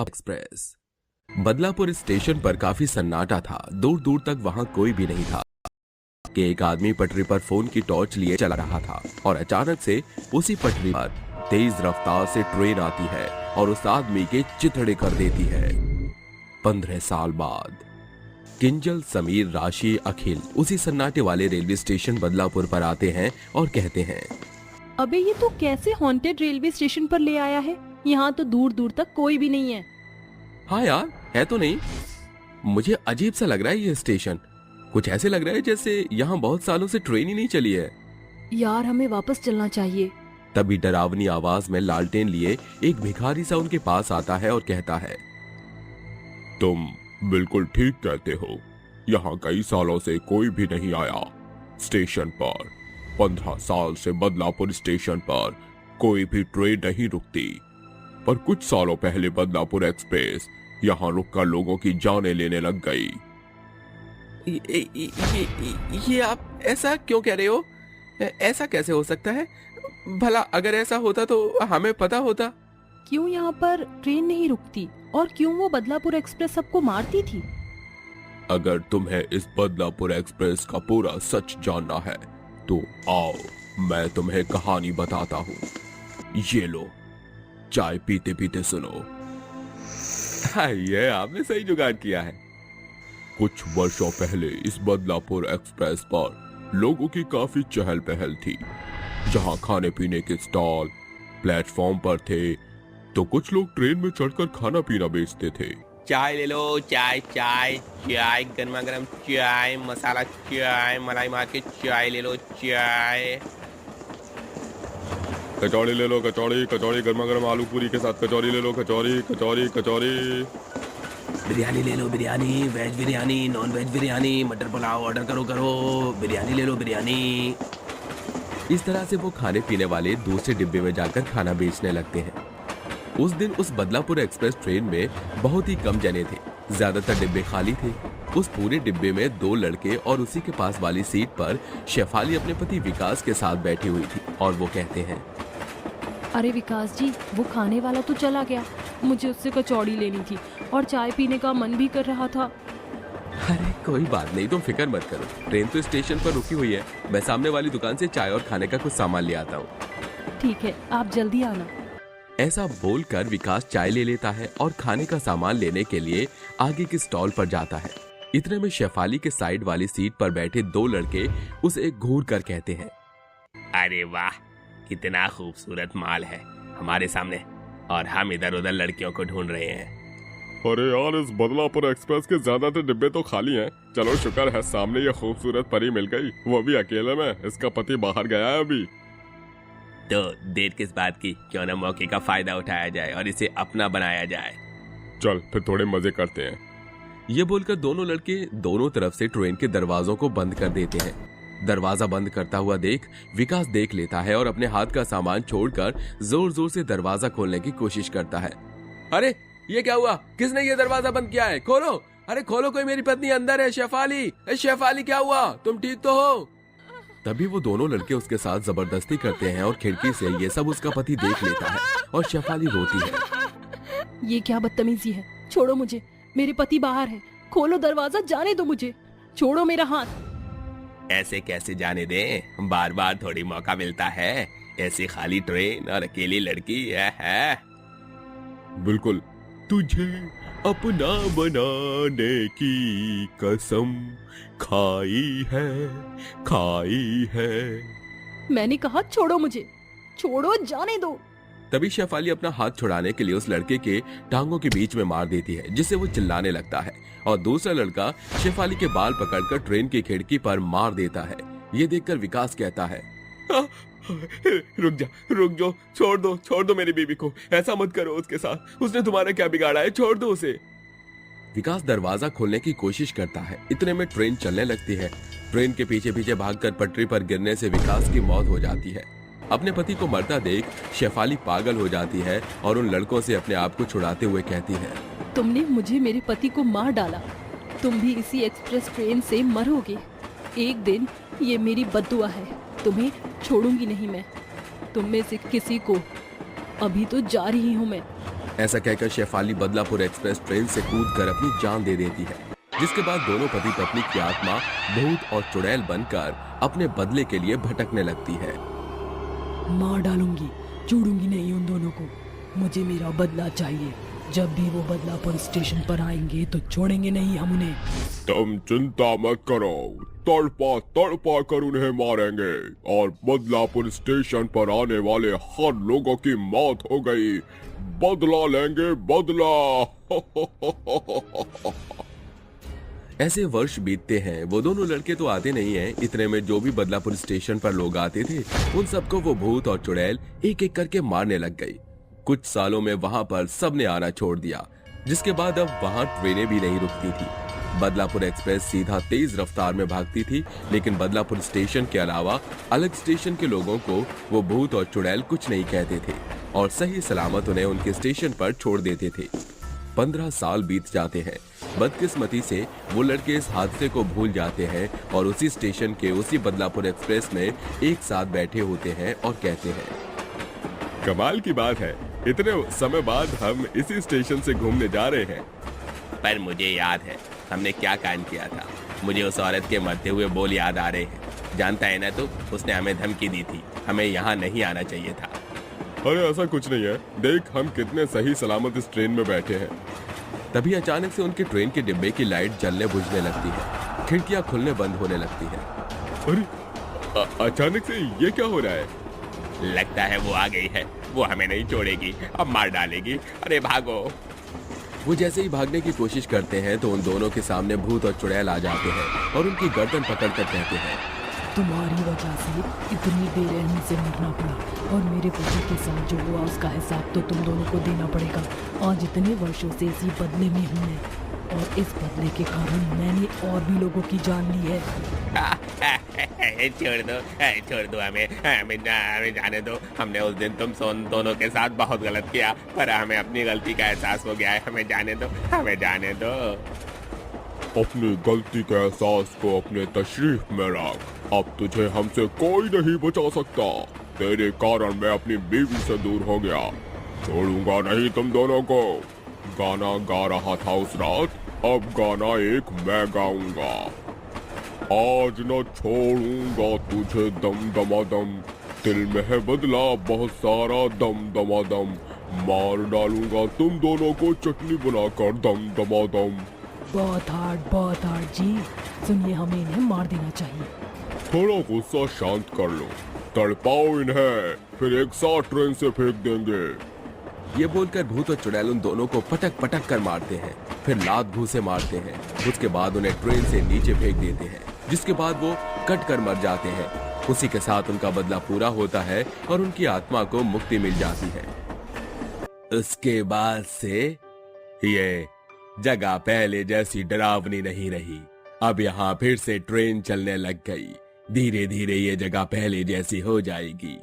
Express. Badlapur station पर काफी सन्नाटा था। दूर दूर तक वहां कोई भी नहीं था कि एक आदमी पटरी पर फोन की टॉर्च लिए चला रहा था और अचानक से उसी पटरी पर तेज रफ्तार से ट्रेन आती है और उस आदमी के चिथड़े कर देती है। 15 साल बाद किंजल, समीर, राशि, अखिल उसी सन्नाटे वाले रेलवे स्टेशन बदलापुर पर आते हैं और कहते हैं, अबे ये तो कैसे हॉन्टेड रेलवे स्टेशन पर ले आया है? यहाँ तो दूर दूर तक कोई भी नहीं है। हाँ यार, है तो नहीं। मुझे अजीब सा लग रहा है ये स्टेशन। कुछ ऐसे लग रहा है जैसे यहाँ बहुत सालों से ट्रेन ही नहीं चली है। यार हमें वापस चलना चाहिए। तभी डरावनी आवाज में लालटेन लिए एक भिखारी सा उनके पास आता है और कहता है, तुम बिल्कुल ठीक कहते हो। यहाँ कई सालों से कोई भी नहीं आया स्टेशन पर। 15 साल से बदलापुर स्टेशन पर कोई भी ट्रेन नहीं रुकती, पर कुछ सालों पहले बदलापुर एक्सप्रेस यहाँ रुककर लोगों की जानें लेने लग गई। ये आप ऐसा क्यों कह रहे हो? ऐसा कैसे हो सकता है? भला अगर ऐसा होता तो हमें पता होता। क्यों यहाँ पर ट्रेन नहीं रुकती और क्यों वो बदलापुर एक्सप्रेस सबको मारती थी? अगर तुम्हें इस बदलापुर एक्सप्रेस का पूरा सच जानना है तो आओ मैं तुम्हें कहानी बताता हूँ। ये लो, चाय पीते पीते सुनो। ये आपने सही जुगाड़ किया है। कुछ वर्षों पहले इस बदलापुर एक्सप्रेस पर लोगों की काफी चहल पहल थी। जहां खाने पीने के स्टॉल प्लेटफॉर्म पर थे तो कुछ लोग ट्रेन में चढ़कर खाना पीना बेचते थे। चाय ले लो, चाय चाय चाय, गर्मा गर्म चाय, मसाला चाय, मलाई मार के चाय ले लो, चाय। कचौड़ी ले लो, कचौड़ी कचौड़ी, गर्मा गर्म आलू पूरी के साथ कचौड़ी ले लो, कचौड़ी कचौड़ी कचौड़ी। बिरयानी ले लो, biryani, veg biryani, non veg biryani, मटर पुलाव ऑर्डर करो करो, बिरयानी ले लो, बिरयानी। इस तरह से वो खाने पीने वाले दूसरे डिब्बे में जाकर खाना बेचने लगते हैं। उस दिन उस बदलापुर एक्सप्रेस ट्रेन में बहुत ही कम जने थे। ज्यादातर डिब्बे खाली थे। उस पूरे डिब्बे में 2 लड़के और उसी के पास वाली सीट पर शेफाली अपने पति विकास के साथ बैठी हुई थी और वो कहते हैं, अरे विकास जी, वो खाने वाला तो चला गया। मुझे उससे कचौड़ी लेनी थी और चाय पीने का मन भी कर रहा था। अरे कोई बात नहीं, तुम फिक्र मत करो। ट्रेन तो स्टेशन पर रुकी हुई है। मैं सामने वाली दुकान से चाय और खाने का कुछ सामान ले आता हूँ। ठीक है, आप जल्दी आना। ऐसा बोलकर विकास चाय ले लेता है और खाने का सामान लेने के लिए आगे के स्टॉल पर जाता है। इतने में शेफाली के साइड वाली सीट पर बैठे 2 लड़के उसे घूर कर कहते हैं, अरे वाह, कितना खूबसूरत माल है हमारे सामने और हम इधर उधर लड़कियों को ढूंढ रहे हैं। अरे यार, इस बदलापुर एक्सप्रेस के ज्यादातर डिब्बे तो खाली हैं। चलो शुक्र है सामने ये खूबसूरत परी मिल गई, वो भी अकेले में। इसका पति बाहर गया है अभी। तो देर किस बात की, क्यों ना मौके का फायदा उठाया जाए और इसे अपना बनाया जाए। चल फिर थोड़े मजे करते हैं। ये बोलकर दोनों लड़के दोनों तरफ से ट्रेन के दरवाजों को बंद कर देते हैं। दरवाजा बंद करता हुआ देख विकास देख लेता है और अपने हाथ का सामान छोड़कर जोर जोर से दरवाजा खोलने की कोशिश करता है। अरे ये क्या हुआ? किसने ये दरवाजा बंद किया है? खोलो, अरे खोलो, कोई मेरी पत्नी अंदर है। शेफाली, शेफाली क्या हुआ? तुम ठीक तो हो? तभी वो दोनों लड़के उसके साथ जबरदस्ती करते हैं और खिड़की से ये सब उसका पति देख लेता है और शेफाली रोती है। ये क्या बदतमीजी है? छोड़ो मुझे, मेरे पति बाहर है। खोलो दरवाजा, जाने दो मुझे, छोड़ो मेरा हाथ। ऐसे कैसे जाने दें? बार बार थोड़ी मौका मिलता है। ऐसी खाली ट्रेन और अकेली लड़की है। बिल्कुल, तुझे अपना बनाने की कसम खाई है। मैंने कहा छोड़ो मुझे, छोड़ो, जाने दो। तभी शेफाली अपना हाथ छुड़ाने के लिए उस लड़के के टांगों के बीच में मार देती है, जिससे वो चिल्लाने लगता है और दूसरा लड़का शेफाली के बाल पकड़कर ट्रेन की खिड़की पर मार देता है। ये देखकर विकास कहता है, रुक जाओ, छोड़ दो मेरी बीवी को। ऐसा मत करो उसके साथ, उसने तुम्हारा क्या बिगाड़ा है? छोड़ दो उसे। विकास दरवाजा खोलने की कोशिश करता है। इतने में ट्रेन चलने लगती है। ट्रेन के पीछे पीछे भागकर पटरी पर गिरने से विकास की मौत हो जाती है। अपने पति को मरता देख शेफाली पागल हो जाती है और उन लड़कों से अपने आप को छुड़ाते हुए कहती है, तुमने मुझे मेरे पति को मार डाला, तुम भी इसी एक्सप्रेस ट्रेन से मरोगे। एक दिन ये मेरी बद्दुआ है, तुम्हें छोड़ूंगी नहीं मैं, तुम में से किसी को। अभी तो जा रही हूँ मैं। ऐसा कहकर शेफाली बदलापुर एक्सप्रेस ट्रेन से कूदकर अपनी जान दे देती है, जिसके बाद दोनों पति पत्नी की आत्मा भूत और चुड़ैल बनकर अपने बदले के लिए भटकने लगती है। मार डालूंगी, छोड़ूंगी नहीं उन दोनों को। मुझे मेरा बदला चाहिए। जब भी वो बदलापुर स्टेशन पर आएंगे तो छोड़ेंगे नहीं हम उन्हें। तुम चिंता मत करो, तड़पा तड़पा कर उन्हें मारेंगे और बदलापुर स्टेशन पर आने वाले हर लोगों की मौत हो गई। बदला लेंगे, बदला। ऐसे वर्ष बीतते हैं, वो दोनों लड़के तो आते नहीं हैं। इतने में जो भी बदलापुर स्टेशन पर लोग आते थे, उन सबको वो भूत और चुड़ैल एक एक करके मारने लग गई। कुछ सालों में वहां पर सबने आना छोड़ दिया, जिसके बाद अब वहां ट्रेनें भी नहीं रुकती थी। बदलापुर एक्सप्रेस सीधा तेज रफ्तार में भागती थी, लेकिन बदलापुर स्टेशन के अलावा अलग स्टेशन के लोगों को वो भूत और चुड़ैल कुछ नहीं कहते थे और सही सलामत उन्हें उनके स्टेशन पर छोड़ देते थे। 15 साल बीत जाते हैं। बदकिस्मती से वो लड़के इस हादसे को भूल जाते हैं और उसी स्टेशन के उसी बदलापुर एक्सप्रेस में एक साथ बैठे होते हैं और कहते हैं, कमाल की बात है, इतने समय बाद हम इसी स्टेशन से घूमने जा रहे हैं। पर मुझे याद है हमने क्या कांड किया था। मुझे उस औरत के मरते हुए बोल याद आ रहे हैं। जानता है ना, तो उसने हमें धमकी दी थी, हमें यहाँ नहीं आना चाहिए था। अरे ऐसा कुछ नहीं है, देख हम कितने सही सलामत इस ट्रेन में बैठे हैं। तभी अचानक से उनके ट्रेन के डिब्बे की लाइट जलने बुझने लगती है, खिड़कियां खुलने बंद होने लगती है। अरे अचानक से ये क्या हो रहा है? लगता है वो आ गई है, वो हमें नहीं छोड़ेगी, अब मार डालेगी। अरे भागो। वो जैसे ही भागने की कोशिश करते हैं तो उन दोनों के सामने भूत और चुड़ैल आ जाते हैं और उनकी गर्दन पकड़कर कहते हैं, तुम्हारी वजह से इतनी बेरहमी से मरना पड़ा और मेरे पति के साथ जो हुआ उसका हिसाब तो तुम दोनों को देना पड़ेगा। आज इतने वर्षों से इसी बदले में हूँ मैं, और इस बदले के कारण मैंने और भी लोगों की जान ली है। छोड़ दो हमें जाने दो। हमने उस दिन तुम दोनों के साथ बहुत गलत किया, पर हमें अपनी गलती का एहसास हो गया है। हमें जाने दो, हमें जाने दो। अपनी गलती के एहसास को अपने तशरीफ में रख। अब तुझे हमसे कोई नहीं बचा सकता। तेरे कारण मैं अपनी बीवी से दूर हो गया। छोड़ूंगा नहीं तुम दोनों को। गाना गा रहा था उस रात, अब गाना एक मैं गाऊंगा। आज न छोड़ूंगा तुझे दम दमादम, दिल में है बदला बहुत सारा दम दमादम। मार डालूंगा तुम दोनों को चटनी बनाकर दम दमादम। बहुत हार्ड जी। सुनिए, हमें इन्हें मार देना चाहिए। थोड़ा गुस्सा शांत कर लो, तड़पाओ इन्हें, फिर एक साथ ट्रेन से फेंक देंगे। ये बोलकर भूत और चुड़ैल उन दोनों को पटक पटक कर मारते हैं, फिर लात घूंसे मारते हैं। उसके बाद उन्हें ट्रेन से नीचे फेंक देते हैं, जिसके बाद वो कट कर मर जाते हैं। उसी के साथ उनका बदला पूरा होता है और उनकी आत्मा को मुक्ति मिल जाती है। उसके बाद से ये जगह पहले जैसी डरावनी नहीं रही। अब यहाँ फिर से ट्रेन चलने लग गई। धीरे धीरे ये जगह पहले जैसी हो जाएगी।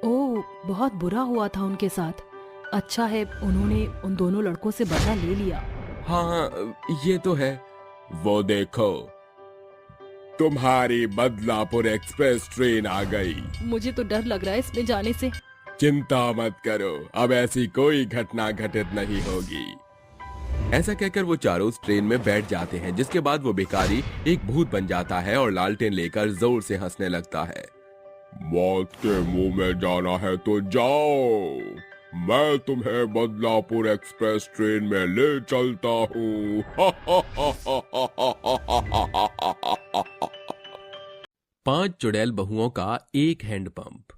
ओह, बहुत बुरा हुआ था उनके साथ। अच्छा है उन्होंने उन दोनों लड़कों से बदला ले लिया। हाँ, ये तो है। वो देखो, तुम्हारी बदलापुर एक्सप्रेस ट्रेन आ गई। मुझे तो डर लग रहा है इसमें जाने से। चिंता मत करो, अब ऐसी कोई घटना घटित नहीं होगी। ऐसा कहकर वो चारों उस ट्रेन में बैठ जाते हैं, जिसके बाद वो भिखारी एक भूत बन जाता है और लालटेन लेकर जोर से हंसने लगता है। मौत के मुंह में जाना है तो जाओ, मैं तुम्हें बदलापुर एक्सप्रेस ट्रेन में ले चलता हूँ। 5 चुड़ैल बहुओं का एक हैंडपंप।